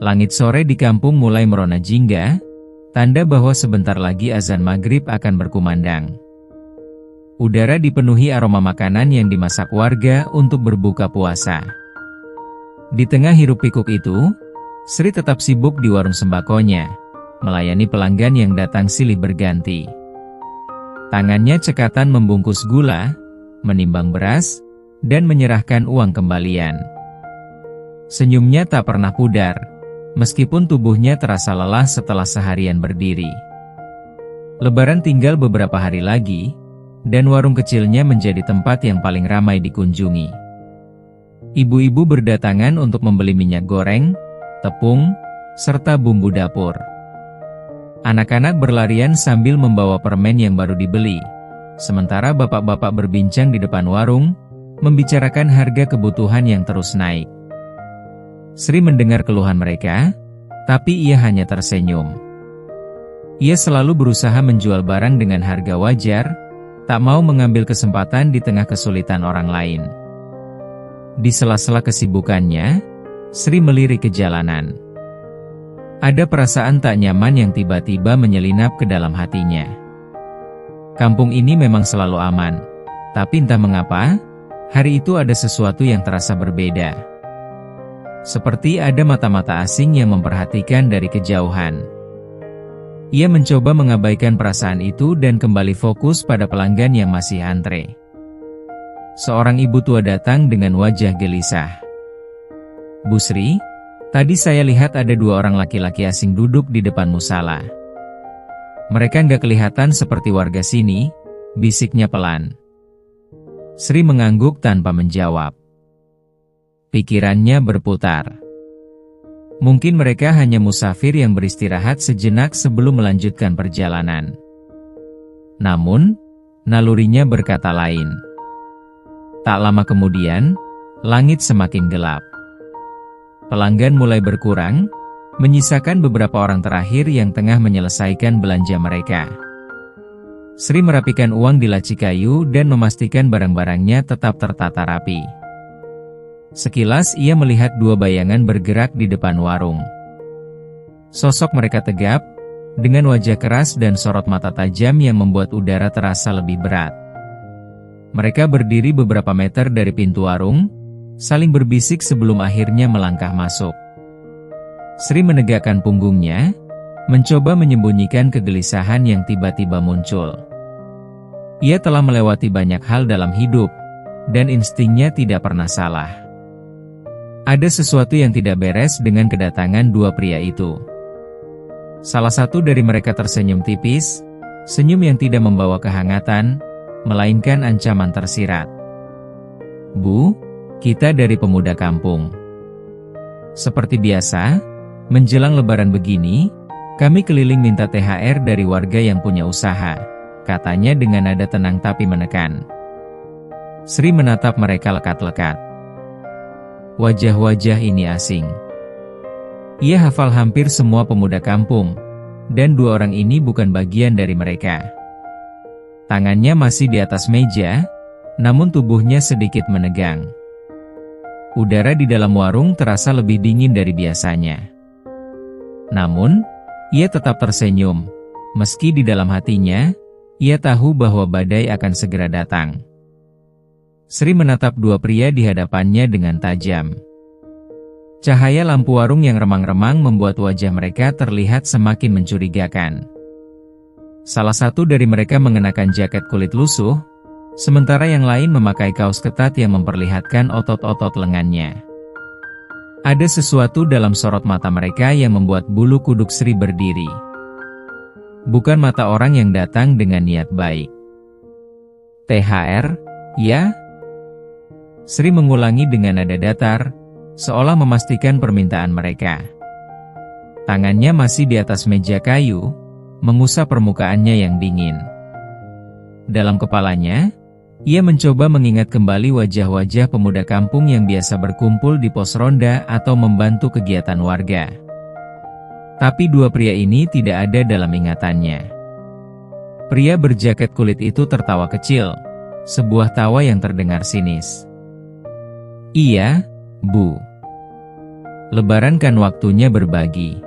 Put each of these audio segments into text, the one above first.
Langit sore di kampung mulai merona jingga, tanda bahwa sebentar lagi azan maghrib akan berkumandang. Udara dipenuhi aroma makanan yang dimasak warga untuk berbuka puasa. Di tengah hiruk pikuk itu, Sri tetap sibuk di warung sembakonya, melayani pelanggan yang datang silih berganti. Tangannya cekatan membungkus gula, menimbang beras, dan menyerahkan uang kembalian. Senyumnya tak pernah pudar, meskipun tubuhnya terasa lelah setelah seharian berdiri. Lebaran tinggal beberapa hari lagi, dan warung kecilnya menjadi tempat yang paling ramai dikunjungi. Ibu-ibu berdatangan untuk membeli minyak goreng, tepung, serta bumbu dapur. Anak-anak berlarian sambil membawa permen yang baru dibeli, sementara bapak-bapak berbincang di depan warung, membicarakan harga kebutuhan yang terus naik. Sri mendengar keluhan mereka, tapi ia hanya tersenyum. Ia selalu berusaha menjual barang dengan harga wajar, tak mau mengambil kesempatan di tengah kesulitan orang lain. Di sela-sela kesibukannya, Sri melirik ke jalanan. Ada perasaan tak nyaman yang tiba-tiba menyelinap ke dalam hatinya. Kampung ini memang selalu aman, tapi entah mengapa, hari itu ada sesuatu yang terasa berbeda. Seperti ada mata-mata asing yang memperhatikan dari kejauhan. Ia mencoba mengabaikan perasaan itu dan kembali fokus pada pelanggan yang masih antre. Seorang ibu tua datang dengan wajah gelisah. "Bu Sri, tadi saya lihat ada 2 orang laki-laki asing duduk di depan musala. Mereka nggak kelihatan seperti warga sini," bisiknya pelan. Sri mengangguk tanpa menjawab. Pikirannya berputar. Mungkin mereka hanya musafir yang beristirahat sejenak sebelum melanjutkan perjalanan. Namun, nalurinya berkata lain. Tak lama kemudian, langit semakin gelap. Pelanggan mulai berkurang, menyisakan beberapa orang terakhir yang tengah menyelesaikan belanja mereka. Sri merapikan uang di laci kayu dan memastikan barang-barangnya tetap tertata rapi. Sekilas ia melihat 2 bayangan bergerak di depan warung. Sosok mereka tegap, dengan wajah keras dan sorot mata tajam yang membuat udara terasa lebih berat. Mereka berdiri beberapa meter dari pintu warung, saling berbisik sebelum akhirnya melangkah masuk. Sri menegakkan punggungnya, mencoba menyembunyikan kegelisahan yang tiba-tiba muncul. Ia telah melewati banyak hal dalam hidup, dan instingnya tidak pernah salah. Ada sesuatu yang tidak beres dengan kedatangan 2 pria itu. Salah satu dari mereka tersenyum tipis, senyum yang tidak membawa kehangatan, melainkan ancaman tersirat. "Bu, kita dari pemuda kampung. Seperti biasa, menjelang lebaran begini, kami keliling minta THR dari warga yang punya usaha," katanya dengan nada tenang tapi menekan. Sri menatap mereka lekat-lekat. Wajah-wajah ini asing. Ia hafal hampir semua pemuda kampung, dan 2 orang ini bukan bagian dari mereka. Tangannya masih di atas meja, namun tubuhnya sedikit menegang. Udara di dalam warung terasa lebih dingin dari biasanya. Namun, ia tetap tersenyum, meski di dalam hatinya, ia tahu bahwa badai akan segera datang. Sri menatap 2 pria di hadapannya dengan tajam. Cahaya lampu warung yang remang-remang membuat wajah mereka terlihat semakin mencurigakan. Salah satu dari mereka mengenakan jaket kulit lusuh, sementara yang lain memakai kaos ketat yang memperlihatkan otot-otot lengannya. Ada sesuatu dalam sorot mata mereka yang membuat bulu kuduk Sri berdiri. Bukan mata orang yang datang dengan niat baik. "THR, ya?" Sri mengulangi dengan nada datar, seolah memastikan permintaan mereka. Tangannya masih di atas meja kayu, mengusap permukaannya yang dingin. Dalam kepalanya, ia mencoba mengingat kembali wajah-wajah pemuda kampung yang biasa berkumpul di pos ronda atau membantu kegiatan warga. Tapi 2 pria ini tidak ada dalam ingatannya. Pria berjaket kulit itu tertawa kecil, sebuah tawa yang terdengar sinis. "Iya, Bu." Lebaran kan waktunya berbagi.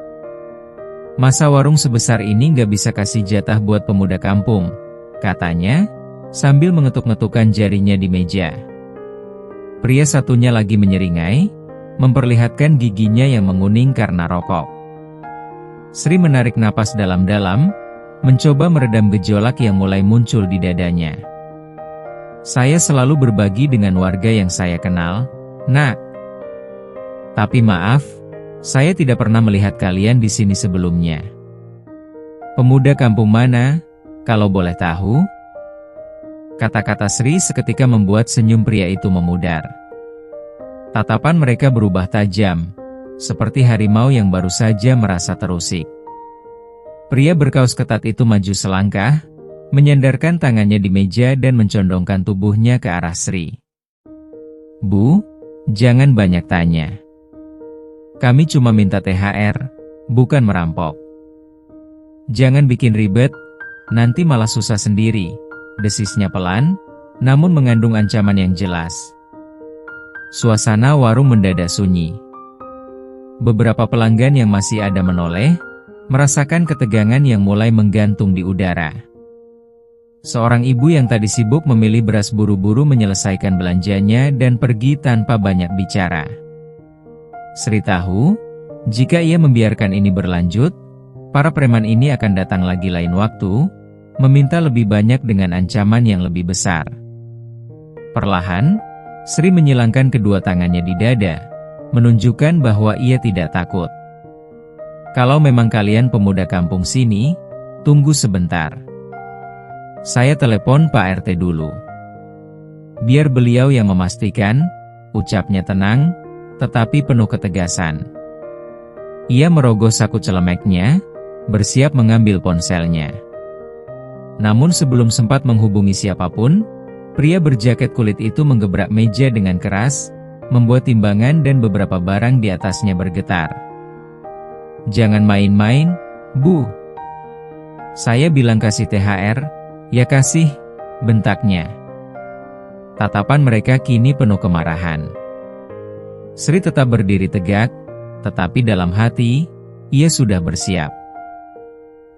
Masa warung sebesar ini nggak bisa kasih jatah buat pemuda kampung, katanya, sambil mengetuk-ngetukkan jarinya di meja. Pria satunya lagi menyeringai, memperlihatkan giginya yang menguning karena rokok. Sri menarik napas dalam-dalam, mencoba meredam gejolak yang mulai muncul di dadanya. Saya selalu berbagi dengan warga yang saya kenal, Nak. Tapi maaf, saya tidak pernah melihat kalian di sini sebelumnya. Pemuda kampung mana, kalau boleh tahu? Kata-kata Sri seketika membuat senyum pria itu memudar. Tatapan mereka berubah tajam, seperti harimau yang baru saja merasa terusik. Pria berkaus ketat itu maju selangkah, menyandarkan tangannya di meja dan mencondongkan tubuhnya ke arah Sri. Bu, jangan banyak tanya. Kami cuma minta THR, bukan merampok. Jangan bikin ribet, nanti malah susah sendiri, desisnya pelan, namun mengandung ancaman yang jelas. Suasana warung mendadak sunyi. Beberapa pelanggan yang masih ada menoleh, merasakan ketegangan yang mulai menggantung di udara. Seorang ibu yang tadi sibuk memilih beras buru-buru menyelesaikan belanjanya dan pergi tanpa banyak bicara. Sri tahu, jika ia membiarkan ini berlanjut, para preman ini akan datang lagi lain waktu, meminta lebih banyak dengan ancaman yang lebih besar. Perlahan, Sri menyilangkan kedua tangannya di dada, menunjukkan bahwa ia tidak takut. Kalau memang kalian pemuda kampung sini, tunggu sebentar. Saya telepon Pak RT dulu. Biar beliau yang memastikan, ucapnya tenang, tetapi penuh ketegasan. Ia merogoh saku celemeknya, bersiap mengambil ponselnya. Namun sebelum sempat menghubungi siapapun, pria berjaket kulit itu menggebrak meja dengan keras, membuat timbangan dan beberapa barang di atasnya bergetar. Jangan main-main, Bu. Saya bilang kasih THR, ya kasih, bentaknya. Tatapan mereka kini penuh kemarahan. Sri tetap berdiri tegak, tetapi dalam hati, ia sudah bersiap.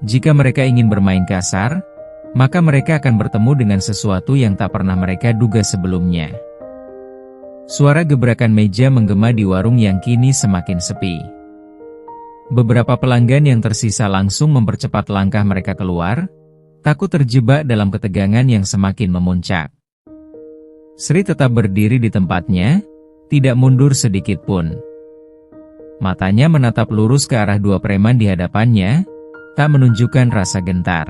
Jika mereka ingin bermain kasar, maka mereka akan bertemu dengan sesuatu yang tak pernah mereka duga sebelumnya. Suara gebrakan meja menggema di warung yang kini semakin sepi. Beberapa pelanggan yang tersisa langsung mempercepat langkah mereka keluar, takut terjebak dalam ketegangan yang semakin memuncak. Sri tetap berdiri di tempatnya, tidak mundur sedikit pun. Matanya menatap lurus ke arah dua preman di hadapannya, tak menunjukkan rasa gentar.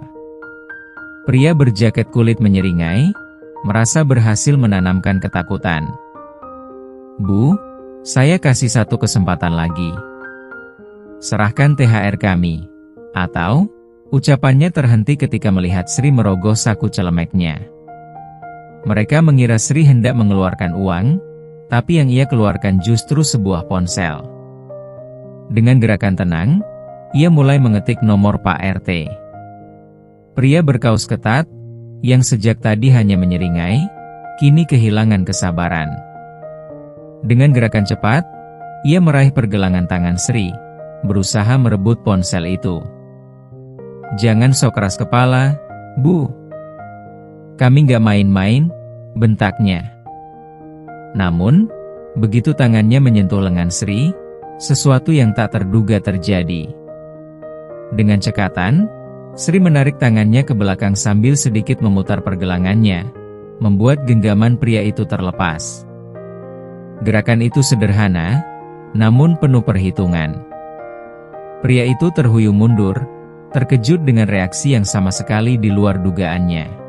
Pria berjaket kulit menyeringai, merasa berhasil menanamkan ketakutan. Bu, saya kasih satu kesempatan lagi. Serahkan THR kami. Atau, ucapannya terhenti ketika melihat Sri merogoh saku celemeknya. Mereka mengira Sri hendak mengeluarkan uang, tapi yang ia keluarkan justru sebuah ponsel. Dengan gerakan tenang, ia mulai mengetik nomor Pak RT. Pria berkaus ketat, yang sejak tadi hanya menyeringai, kini kehilangan kesabaran. Dengan gerakan cepat, ia meraih pergelangan tangan Sri, berusaha merebut ponsel itu. Jangan sok keras kepala, Bu. Kami gak main-main, bentaknya. Namun, begitu tangannya menyentuh lengan Sri, sesuatu yang tak terduga terjadi. Dengan cekatan, Sri menarik tangannya ke belakang sambil sedikit memutar pergelangannya, membuat genggaman pria itu terlepas. Gerakan itu sederhana, namun penuh perhitungan. Pria itu terhuyung mundur, terkejut dengan reaksi yang sama sekali di luar dugaannya.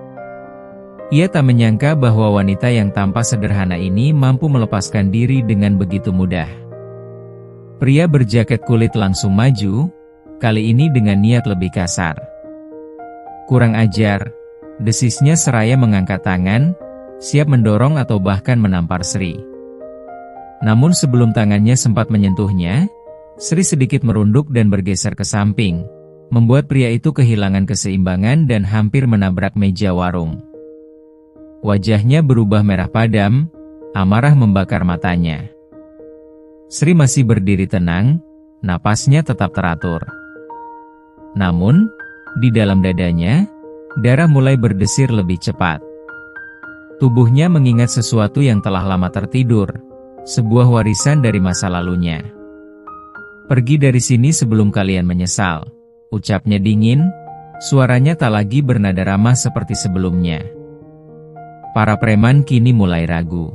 Ia tak menyangka bahwa wanita yang tampak sederhana ini mampu melepaskan diri dengan begitu mudah. Pria berjaket kulit langsung maju, kali ini dengan niat lebih kasar. Kurang ajar, desisnya seraya mengangkat tangan, siap mendorong atau bahkan menampar Sri. Namun sebelum tangannya sempat menyentuhnya, Sri sedikit merunduk dan bergeser ke samping, membuat pria itu kehilangan keseimbangan dan hampir menabrak meja warung. Wajahnya berubah merah padam, amarah membakar matanya. Sri masih berdiri tenang, napasnya tetap teratur. Namun, di dalam dadanya, darah mulai berdesir lebih cepat. Tubuhnya mengingat sesuatu yang telah lama tertidur, sebuah warisan dari masa lalunya. "Pergi dari sini sebelum kalian menyesal," ucapnya dingin, suaranya tak lagi bernada ramah seperti sebelumnya. Para preman kini mulai ragu.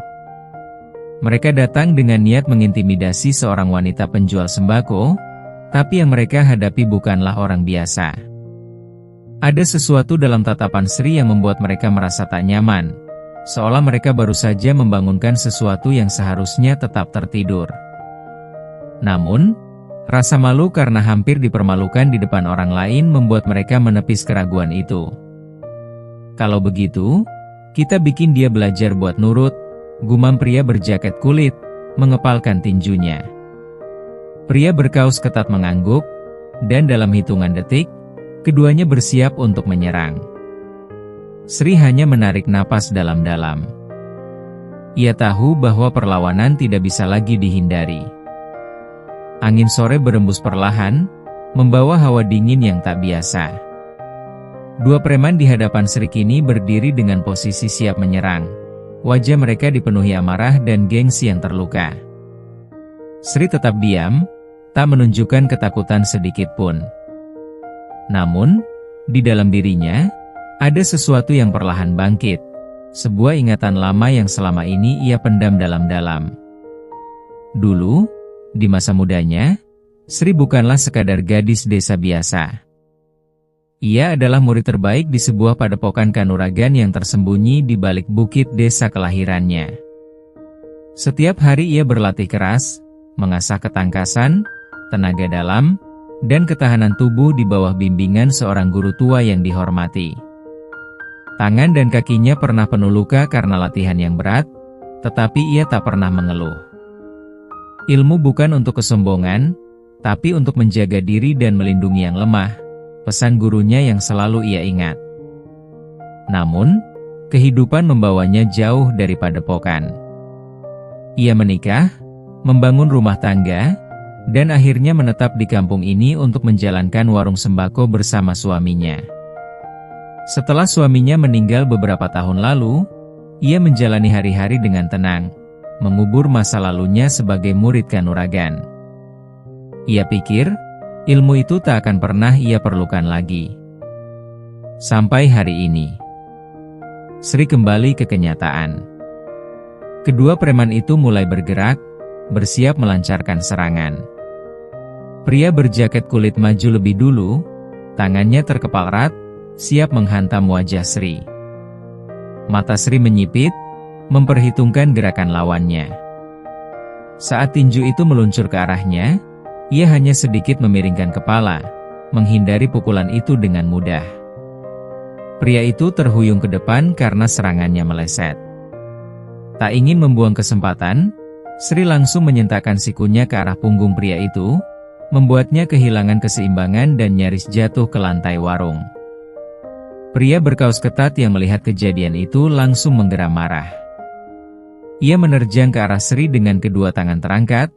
Mereka datang dengan niat mengintimidasi seorang wanita penjual sembako, tapi yang mereka hadapi bukanlah orang biasa. Ada sesuatu dalam tatapan Sri yang membuat mereka merasa tak nyaman, seolah mereka baru saja membangunkan sesuatu yang seharusnya tetap tertidur. Namun, rasa malu karena hampir dipermalukan di depan orang lain membuat mereka menepis keraguan itu. "Kalau begitu, kita bikin dia belajar buat nurut," gumam pria berjaket kulit, mengepalkan tinjunya. Pria berkaus ketat mengangguk, dan dalam hitungan detik, keduanya bersiap untuk menyerang. Sri hanya menarik napas dalam-dalam. Ia tahu bahwa perlawanan tidak bisa lagi dihindari. Angin sore berembus perlahan, membawa hawa dingin yang tak biasa. Dua preman di hadapan Sri kini berdiri dengan posisi siap menyerang. Wajah mereka dipenuhi amarah dan gengsi yang terluka. Sri tetap diam, tak menunjukkan ketakutan sedikit pun. Namun, di dalam dirinya, ada sesuatu yang perlahan bangkit. Sebuah ingatan lama yang selama ini ia pendam dalam-dalam. Dulu, di masa mudanya, Sri bukanlah sekadar gadis desa biasa. Ia adalah murid terbaik di sebuah padepokan kanuragan yang tersembunyi di balik bukit desa kelahirannya. Setiap hari ia berlatih keras, mengasah ketangkasan, tenaga dalam, dan ketahanan tubuh di bawah bimbingan seorang guru tua yang dihormati. Tangan dan kakinya pernah penuh luka karena latihan yang berat, tetapi ia tak pernah mengeluh. Ilmu bukan untuk kesombongan, tapi untuk menjaga diri dan melindungi yang lemah, pesan gurunya yang selalu ia ingat. Namun, kehidupan membawanya jauh dari padepokan. Ia menikah, membangun rumah tangga, dan akhirnya menetap di kampung ini untuk menjalankan warung sembako bersama suaminya. Setelah suaminya meninggal beberapa tahun lalu, ia menjalani hari-hari dengan tenang, mengubur masa lalunya sebagai murid kanuragan. Ia pikir, ilmu itu tak akan pernah ia perlukan lagi. Sampai hari ini, Sri kembali ke kenyataan. Kedua preman itu mulai bergerak, bersiap melancarkan serangan. Pria berjaket kulit maju lebih dulu, tangannya terkepal erat, siap menghantam wajah Sri. Mata Sri menyipit, memperhitungkan gerakan lawannya. Saat tinju itu meluncur ke arahnya, ia hanya sedikit memiringkan kepala, menghindari pukulan itu dengan mudah. Pria itu terhuyung ke depan karena serangannya meleset. Tak ingin membuang kesempatan, Sri langsung menyentakkan sikunya ke arah punggung pria itu, membuatnya kehilangan keseimbangan dan nyaris jatuh ke lantai warung. Pria berkaus ketat yang melihat kejadian itu langsung menggeram marah. Ia menerjang ke arah Sri dengan kedua tangan terangkat,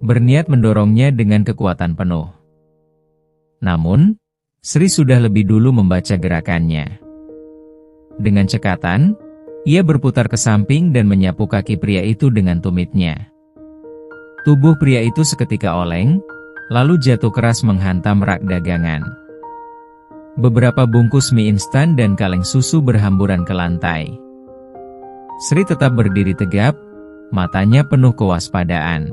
berniat mendorongnya dengan kekuatan penuh. Namun, Sri sudah lebih dulu membaca gerakannya. Dengan cekatan, ia berputar ke samping dan menyapu kaki pria itu dengan tumitnya. Tubuh pria itu seketika oleng, lalu jatuh keras menghantam rak dagangan. Beberapa bungkus mie instan dan kaleng susu berhamburan ke lantai. Sri tetap berdiri tegap, matanya penuh kewaspadaan.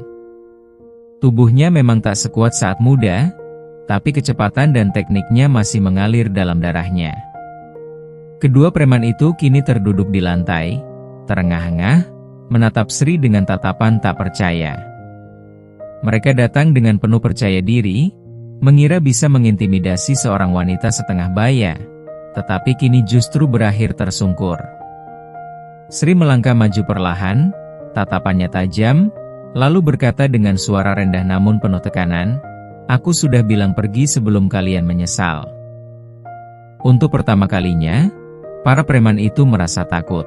Tubuhnya memang tak sekuat saat muda, tapi kecepatan dan tekniknya masih mengalir dalam darahnya. Kedua preman itu kini terduduk di lantai, terengah-engah, menatap Sri dengan tatapan tak percaya. Mereka datang dengan penuh percaya diri, mengira bisa mengintimidasi seorang wanita setengah baya, tetapi kini justru berakhir tersungkur. Sri melangkah maju perlahan, tatapannya tajam, lalu berkata dengan suara rendah namun penuh tekanan, "Aku sudah bilang pergi sebelum kalian menyesal." Untuk pertama kalinya, para preman itu merasa takut.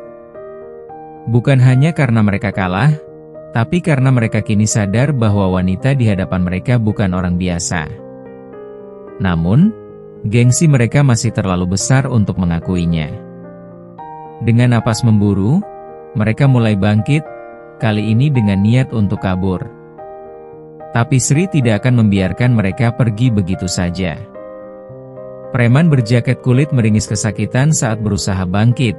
Bukan hanya karena mereka kalah, Tapi karena mereka kini sadar bahwa wanita di hadapan mereka bukan orang biasa. Namun, gengsi mereka masih terlalu besar untuk mengakuinya. Dengan napas memburu, mereka mulai bangkit, kali ini dengan niat untuk kabur. Tapi Sri tidak akan membiarkan mereka pergi begitu saja. Preman berjaket kulit meringis kesakitan saat berusaha bangkit,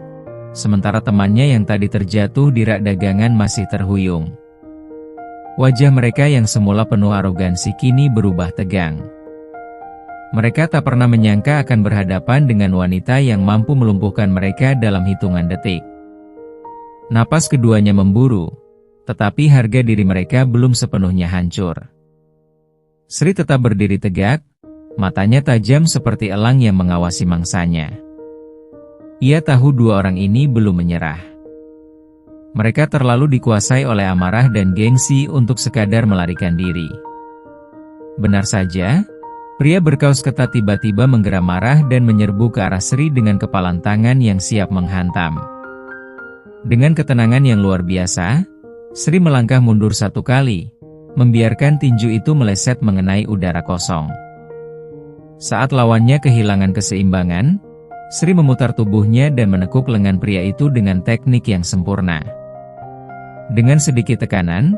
sementara temannya yang tadi terjatuh di rak dagangan masih terhuyung. Wajah mereka yang semula penuh arogansi kini berubah tegang. Mereka tak pernah menyangka akan berhadapan dengan wanita yang mampu melumpuhkan mereka dalam hitungan detik. Napas keduanya memburu, tetapi harga diri mereka belum sepenuhnya hancur. Sri tetap berdiri tegak, matanya tajam seperti elang yang mengawasi mangsanya. Ia tahu dua orang ini belum menyerah. Mereka terlalu dikuasai oleh amarah dan gengsi untuk sekadar melarikan diri. Benar saja, pria berkaus ketat tiba-tiba menggeram marah dan menyerbu ke arah Sri dengan kepalan tangan yang siap menghantam. Dengan ketenangan yang luar biasa, Sri melangkah mundur satu kali, membiarkan tinju itu meleset mengenai udara kosong. Saat lawannya kehilangan keseimbangan, Sri memutar tubuhnya dan menekuk lengan pria itu dengan teknik yang sempurna. Dengan sedikit tekanan,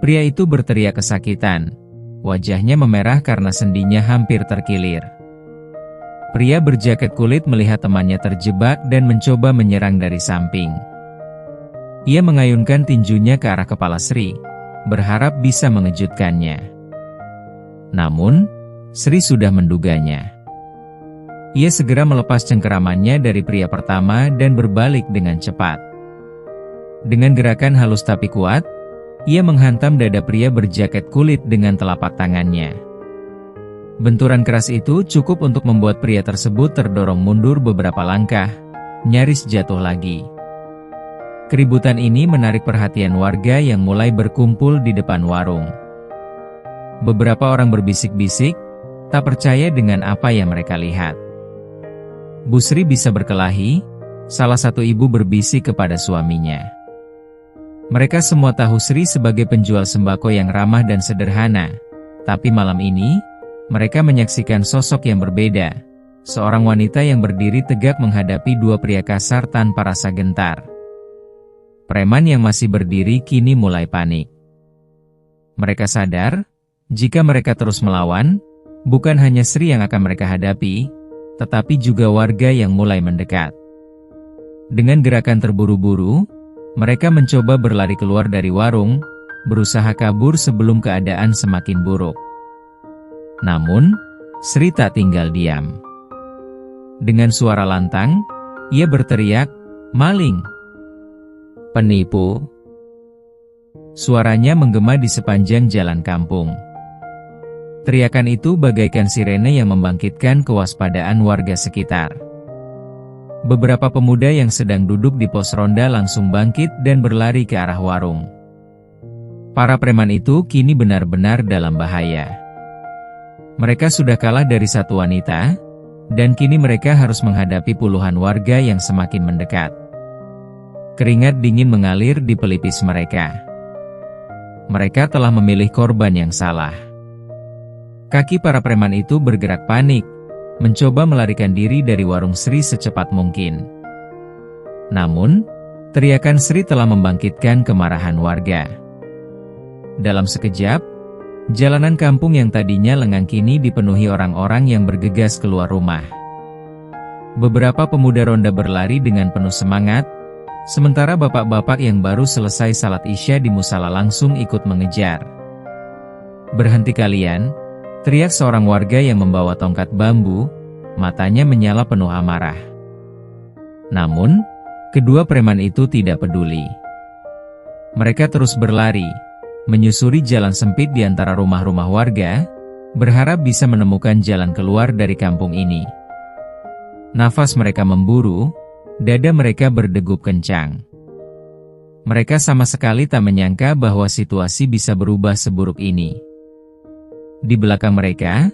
pria itu berteriak kesakitan. Wajahnya memerah karena sendinya hampir terkilir. Pria berjaket kulit melihat temannya terjebak dan mencoba menyerang dari samping. Ia mengayunkan tinjunya ke arah kepala Sri, berharap bisa mengejutkannya. Namun, Sri sudah menduganya. Ia segera melepas cengkeramannya dari pria pertama dan berbalik dengan cepat. Dengan gerakan halus tapi kuat, ia menghantam dada pria berjaket kulit dengan telapak tangannya. Benturan keras itu cukup untuk membuat pria tersebut terdorong mundur beberapa langkah, nyaris jatuh lagi. Keributan ini menarik perhatian warga yang mulai berkumpul di depan warung. Beberapa orang berbisik-bisik, tak percaya dengan apa yang mereka lihat. Bu Sri bisa berkelahi, salah satu ibu berbisik kepada suaminya. Mereka semua tahu Sri sebagai penjual sembako yang ramah dan sederhana, tapi malam ini, mereka menyaksikan sosok yang berbeda, seorang wanita yang berdiri tegak menghadapi dua pria kasar tanpa rasa gentar. Preman yang masih berdiri kini mulai panik. Mereka sadar, jika mereka terus melawan, bukan hanya Sri yang akan mereka hadapi, tetapi juga warga yang mulai mendekat. Dengan gerakan terburu-buru, mereka mencoba berlari keluar dari warung, berusaha kabur sebelum keadaan semakin buruk. Namun, Sri tak tinggal diam. Dengan suara lantang, ia berteriak, "Maling! Penipu!" Suaranya menggema di sepanjang jalan kampung. Teriakan itu bagaikan sirene yang membangkitkan kewaspadaan warga sekitar. Beberapa pemuda yang sedang duduk di pos ronda langsung bangkit dan berlari ke arah warung. Para preman itu kini benar-benar dalam bahaya. Mereka sudah kalah dari satu wanita, dan kini mereka harus menghadapi puluhan warga yang semakin mendekat. Keringat dingin mengalir di pelipis mereka. Mereka telah memilih korban yang salah. Kaki para preman itu bergerak panik, mencoba melarikan diri dari warung Sri secepat mungkin. Namun, teriakan Sri telah membangkitkan kemarahan warga. Dalam sekejap, jalanan kampung yang tadinya lengang kini dipenuhi orang-orang yang bergegas keluar rumah. Beberapa pemuda ronda berlari dengan penuh semangat, sementara bapak-bapak yang baru selesai salat Isya di musala langsung ikut mengejar. "Berhenti kalian!" teriak seorang warga yang membawa tongkat bambu, matanya menyala penuh amarah. Namun, kedua preman itu tidak peduli. Mereka terus berlari, menyusuri jalan sempit di antara rumah-rumah warga, berharap bisa menemukan jalan keluar dari kampung ini. Nafas mereka memburu, dada mereka berdegup kencang. Mereka sama sekali tak menyangka bahwa situasi bisa berubah seburuk ini. Di belakang mereka,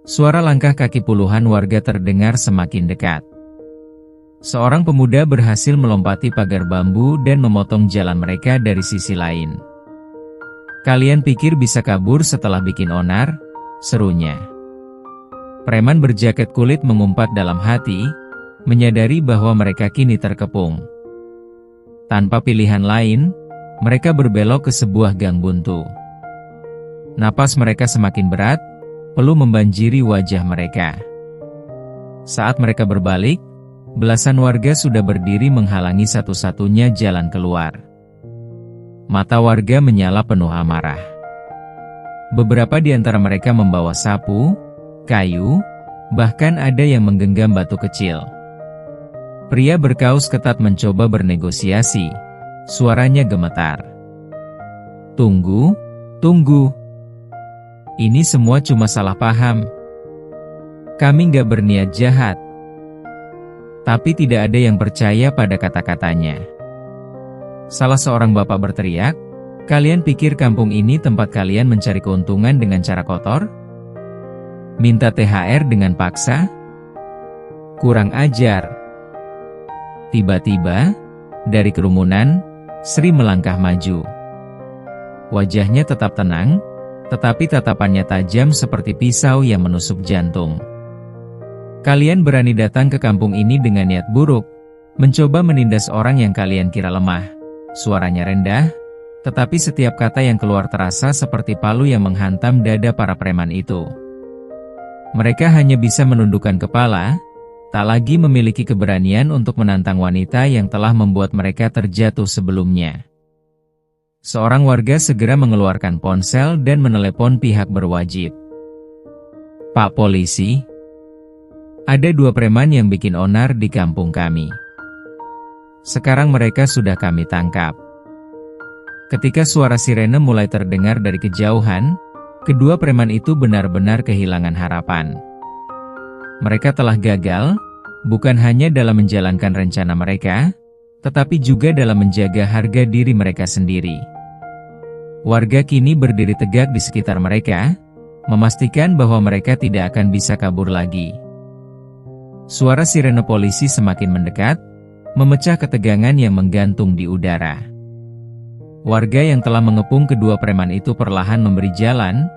suara langkah kaki puluhan warga terdengar semakin dekat. Seorang pemuda berhasil melompati pagar bambu dan memotong jalan mereka dari sisi lain. Kalian pikir bisa kabur setelah bikin onar? Serunya. Preman berjaket kulit mengumpat dalam hati, menyadari bahwa mereka kini terkepung. Tanpa pilihan lain, mereka berbelok ke sebuah gang buntu. Napas mereka semakin berat, peluh membanjiri wajah mereka. Saat mereka berbalik, belasan warga sudah berdiri menghalangi satu-satunya jalan keluar. Mata warga menyala penuh amarah. Beberapa di antara mereka membawa sapu, kayu, bahkan ada yang menggenggam batu kecil. Pria berkaus ketat mencoba bernegosiasi, suaranya gemetar. "Tunggu, tunggu. Ini semua cuma salah paham. Kami nggak berniat jahat." Tapi tidak ada yang percaya pada kata-katanya. Salah seorang bapak berteriak, "Kalian pikir kampung ini tempat kalian mencari keuntungan dengan cara kotor? Minta THR dengan paksa? Kurang ajar." Tiba-tiba, dari kerumunan, Sri melangkah maju. Wajahnya tetap tenang, tetapi tatapannya tajam seperti pisau yang menusuk jantung. "Kalian berani datang ke kampung ini dengan niat buruk, mencoba menindas orang yang kalian kira lemah." Suaranya rendah, tetapi setiap kata yang keluar terasa seperti palu yang menghantam dada para preman itu. Mereka hanya bisa menundukkan kepala, tak lagi memiliki keberanian untuk menantang wanita yang telah membuat mereka terjatuh sebelumnya. Seorang warga segera mengeluarkan ponsel dan menelepon pihak berwajib. "Pak Polisi, ada 2 preman yang bikin onar di kampung kami. Sekarang mereka sudah kami tangkap." Ketika suara sirene mulai terdengar dari kejauhan, kedua preman itu benar-benar kehilangan harapan. Mereka telah gagal, bukan hanya dalam menjalankan rencana mereka, tetapi juga dalam menjaga harga diri mereka sendiri. Warga kini berdiri tegak di sekitar mereka, memastikan bahwa mereka tidak akan bisa kabur lagi. Suara sirene polisi semakin mendekat, memecah ketegangan yang menggantung di udara. Warga yang telah mengepung kedua preman itu perlahan memberi jalan,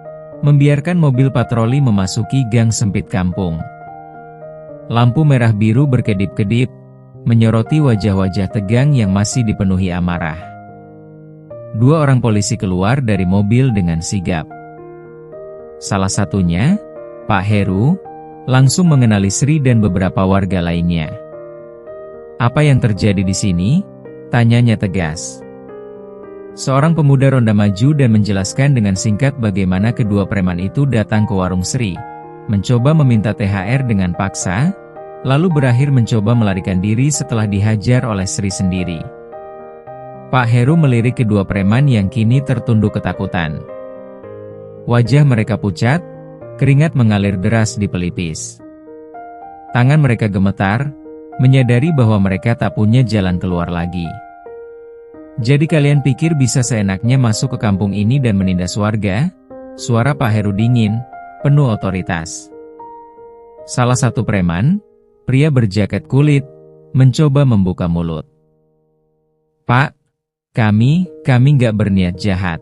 membiarkan mobil patroli memasuki gang sempit kampung. Lampu merah biru berkedip-kedip, menyoroti wajah-wajah tegang yang masih dipenuhi amarah. 2 orang polisi keluar dari mobil dengan sigap. Salah satunya, Pak Heru, langsung mengenali Sri dan beberapa warga lainnya. "Apa yang terjadi di sini?" tanyanya tegas. Seorang pemuda ronda maju dan menjelaskan dengan singkat bagaimana kedua preman itu datang ke warung Sri, mencoba meminta THR dengan paksa, lalu berakhir mencoba melarikan diri setelah dihajar oleh Sri sendiri. Pak Heru melirik kedua preman yang kini tertunduk ketakutan. Wajah mereka pucat, keringat mengalir deras di pelipis. Tangan mereka gemetar, menyadari bahwa mereka tak punya jalan keluar lagi. "Jadi kalian pikir bisa seenaknya masuk ke kampung ini dan menindas warga?" Suara Pak Heru dingin, penuh otoritas. Salah satu preman, pria berjaket kulit, mencoba membuka mulut. "Pak, kami nggak berniat jahat.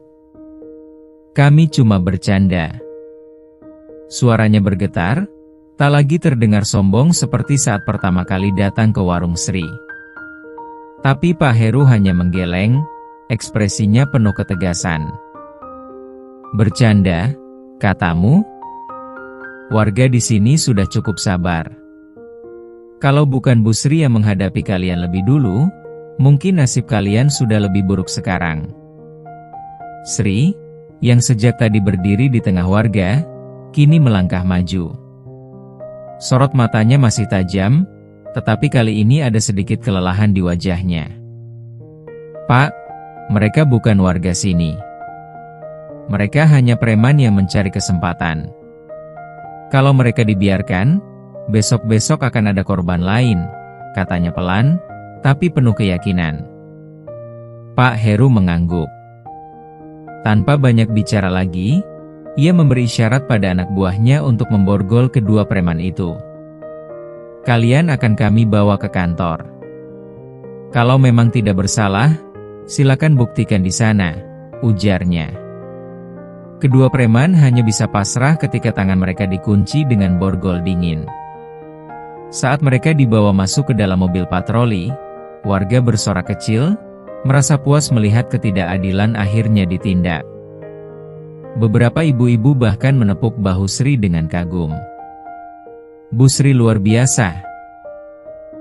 Kami cuma bercanda." Suaranya bergetar, tak lagi terdengar sombong seperti saat pertama kali datang ke warung Sri. Tapi Pak Heru hanya menggeleng, ekspresinya penuh ketegasan. "Bercanda, katamu? Warga di sini sudah cukup sabar. Kalau bukan Bu Sri yang menghadapi kalian lebih dulu, mungkin nasib kalian sudah lebih buruk sekarang." Sri, yang sejak tadi berdiri di tengah warga, kini melangkah maju. Sorot matanya masih tajam, tetapi kali ini ada sedikit kelelahan di wajahnya. "Pak, mereka bukan warga sini. Mereka hanya preman yang mencari kesempatan. Kalau mereka dibiarkan, besok-besok akan ada korban lain," katanya pelan, tapi penuh keyakinan. Pak Heru mengangguk. Tanpa banyak bicara lagi, ia memberi isyarat pada anak buahnya untuk memborgol kedua preman itu. "Kalian akan kami bawa ke kantor. Kalau memang tidak bersalah, silakan buktikan di sana," ujarnya. Kedua preman hanya bisa pasrah ketika tangan mereka dikunci dengan borgol dingin. Saat mereka dibawa masuk ke dalam mobil patroli, warga bersorak kecil, merasa puas melihat ketidakadilan akhirnya ditindak. Beberapa ibu-ibu bahkan menepuk bahu Sri dengan kagum. Bu Sri luar biasa.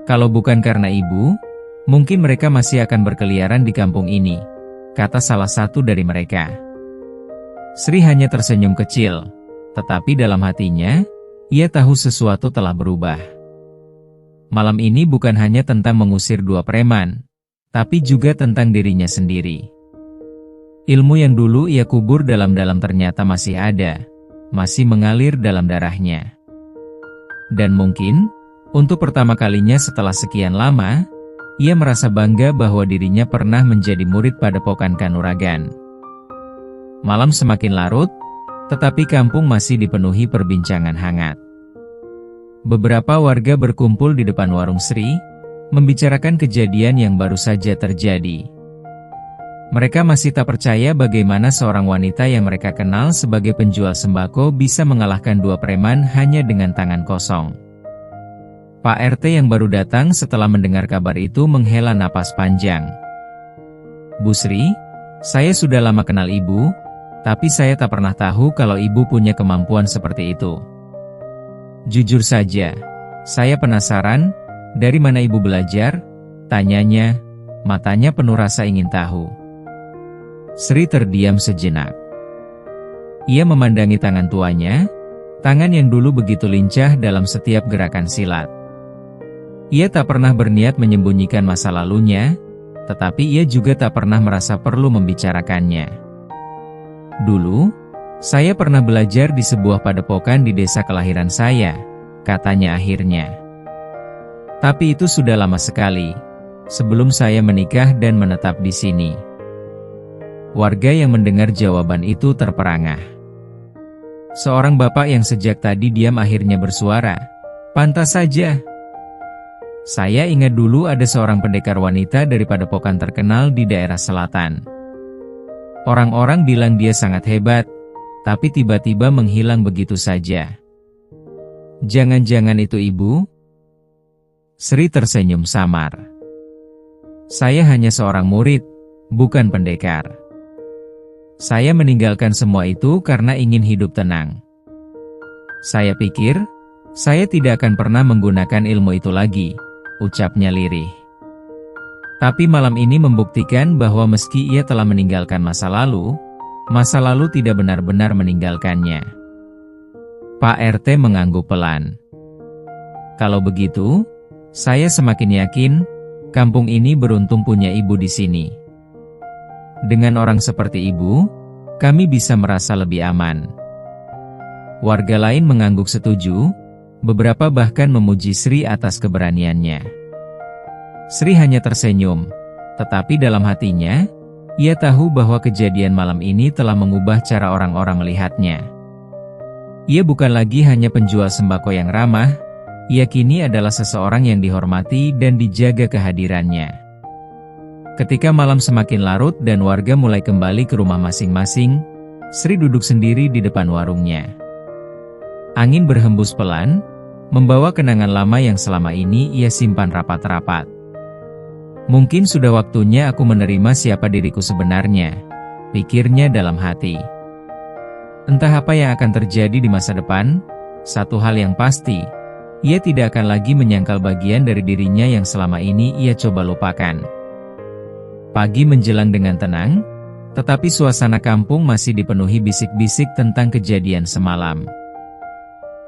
Kalau bukan karena ibu, mungkin mereka masih akan berkeliaran di kampung ini, kata salah satu dari mereka. Sri hanya tersenyum kecil, tetapi dalam hatinya, ia tahu sesuatu telah berubah. Malam ini bukan hanya tentang mengusir dua preman, tapi juga tentang dirinya sendiri. Ilmu yang dulu ia kubur dalam-dalam ternyata masih ada, masih mengalir dalam darahnya. Dan mungkin, untuk pertama kalinya setelah sekian lama, ia merasa bangga bahwa dirinya pernah menjadi murid Padepokan Kanuragan. Malam semakin larut, tetapi kampung masih dipenuhi perbincangan hangat. Beberapa warga berkumpul di depan warung Sri, membicarakan kejadian yang baru saja terjadi. Mereka masih tak percaya bagaimana seorang wanita yang mereka kenal sebagai penjual sembako bisa mengalahkan dua preman hanya dengan tangan kosong. Pak RT yang baru datang setelah mendengar kabar itu menghela napas panjang. Bu Sri, saya sudah lama kenal ibu, tapi saya tak pernah tahu kalau ibu punya kemampuan seperti itu. Jujur saja, saya penasaran, dari mana ibu belajar? Tanyanya, matanya penuh rasa ingin tahu. Sri terdiam sejenak. Ia memandangi tangan tuanya, tangan yang dulu begitu lincah dalam setiap gerakan silat. Ia tak pernah berniat menyembunyikan masa lalunya, tetapi ia juga tak pernah merasa perlu membicarakannya. Dulu, saya pernah belajar di sebuah padepokan di desa kelahiran saya, katanya akhirnya. Tapi itu sudah lama sekali, sebelum saya menikah dan menetap di sini. Warga yang mendengar jawaban itu terperangah. Seorang bapak yang sejak tadi diam akhirnya bersuara, "Pantas saja. Saya ingat dulu ada seorang pendekar wanita dari padepokan terkenal di daerah selatan. Orang-orang bilang dia sangat hebat, tapi tiba-tiba menghilang begitu saja. Jangan-jangan itu ibu?" Sri tersenyum samar. "Saya hanya seorang murid, bukan pendekar. Saya meninggalkan semua itu karena ingin hidup tenang. Saya pikir, saya tidak akan pernah menggunakan ilmu itu lagi," ucapnya lirih. Tapi malam ini membuktikan bahwa meski ia telah meninggalkan masa lalu tidak benar-benar meninggalkannya. Pak RT mengangguk pelan. "Kalau begitu, saya semakin yakin, kampung ini beruntung punya ibu di sini. Dengan orang seperti ibu, kami bisa merasa lebih aman." Warga lain mengangguk setuju, beberapa bahkan memuji Sri atas keberaniannya. Sri hanya tersenyum, tetapi dalam hatinya, ia tahu bahwa kejadian malam ini telah mengubah cara orang-orang melihatnya. Ia bukan lagi hanya penjual sembako yang ramah, ia kini adalah seseorang yang dihormati dan dijaga kehadirannya. Ketika malam semakin larut dan warga mulai kembali ke rumah masing-masing, Sri duduk sendiri di depan warungnya. Angin berhembus pelan, membawa kenangan lama yang selama ini ia simpan rapat-rapat. "Mungkin sudah waktunya aku menerima siapa diriku sebenarnya," pikirnya dalam hati. Entah apa yang akan terjadi di masa depan, satu hal yang pasti, ia tidak akan lagi menyangkal bagian dari dirinya yang selama ini ia coba lupakan. Pagi menjelang dengan tenang, tetapi suasana kampung masih dipenuhi bisik-bisik tentang kejadian semalam.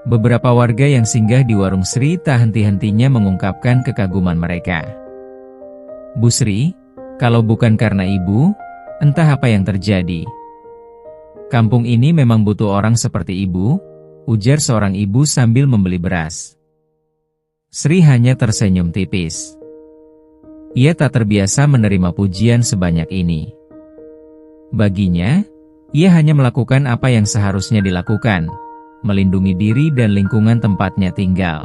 Beberapa warga yang singgah di warung Sri tak henti-hentinya mengungkapkan kekaguman mereka. "Bu Sri, kalau bukan karena ibu, entah apa yang terjadi. Kampung ini memang butuh orang seperti ibu," ujar seorang ibu sambil membeli beras. Sri hanya tersenyum tipis. Ia tak terbiasa menerima pujian sebanyak ini. Baginya, ia hanya melakukan apa yang seharusnya dilakukan, melindungi diri dan lingkungan tempatnya tinggal.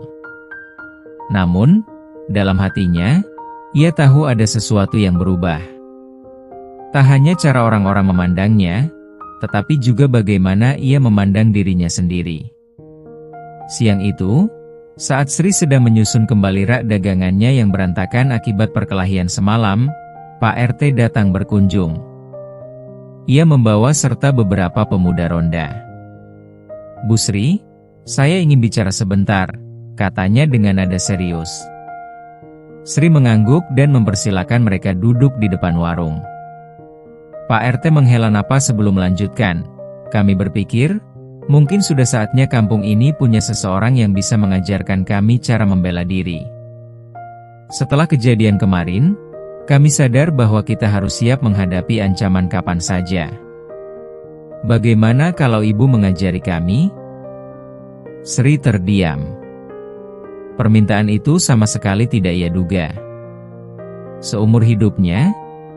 Namun, dalam hatinya, ia tahu ada sesuatu yang berubah. Tak hanya cara orang-orang memandangnya, tetapi juga bagaimana ia memandang dirinya sendiri. Siang itu, saat Sri sedang menyusun kembali rak dagangannya yang berantakan akibat perkelahian semalam, Pak RT datang berkunjung. Ia membawa serta beberapa pemuda ronda. "Bu Sri, saya ingin bicara sebentar," katanya dengan nada serius. Sri mengangguk dan mempersilakan mereka duduk di depan warung. Pak RT menghela napas sebelum melanjutkan. "Kami berpikir, mungkin sudah saatnya kampung ini punya seseorang yang bisa mengajarkan kami cara membela diri. Setelah kejadian kemarin, kami sadar bahwa kita harus siap menghadapi ancaman kapan saja. Bagaimana kalau ibu mengajari kami?" Sri terdiam. Permintaan itu sama sekali tidak ia duga. Seumur hidupnya,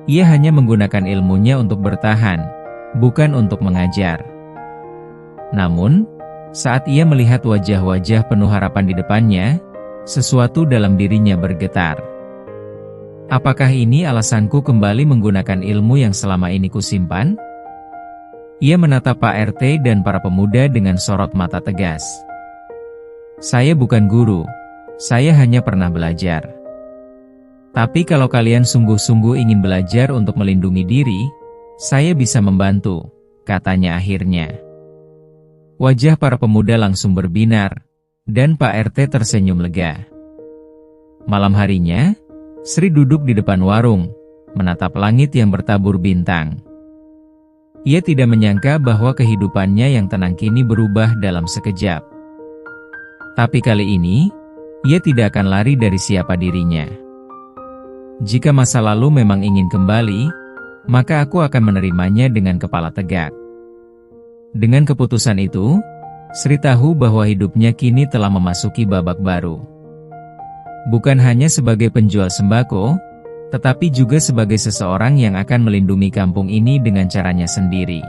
ia hanya menggunakan ilmunya untuk bertahan, bukan untuk mengajar. Namun, saat ia melihat wajah-wajah penuh harapan di depannya, sesuatu dalam dirinya bergetar. Apakah ini alasanku kembali menggunakan ilmu yang selama ini kusimpan? Ia menatap Pak RT dan para pemuda dengan sorot mata tegas. "Saya bukan guru, saya hanya pernah belajar. Tapi kalau kalian sungguh-sungguh ingin belajar untuk melindungi diri, saya bisa membantu," katanya akhirnya. Wajah para pemuda langsung berbinar, dan Pak RT tersenyum lega. Malam harinya, Sri duduk di depan warung, menatap langit yang bertabur bintang. Ia tidak menyangka bahwa kehidupannya yang tenang kini berubah dalam sekejap. Tapi kali ini, ia tidak akan lari dari siapa dirinya. "Jika masa lalu memang ingin kembali, maka aku akan menerimanya dengan kepala tegak." Dengan keputusan itu, Sri tahu bahwa hidupnya kini telah memasuki babak baru. Bukan hanya sebagai penjual sembako, tetapi juga sebagai seseorang yang akan melindungi kampung ini dengan caranya sendiri.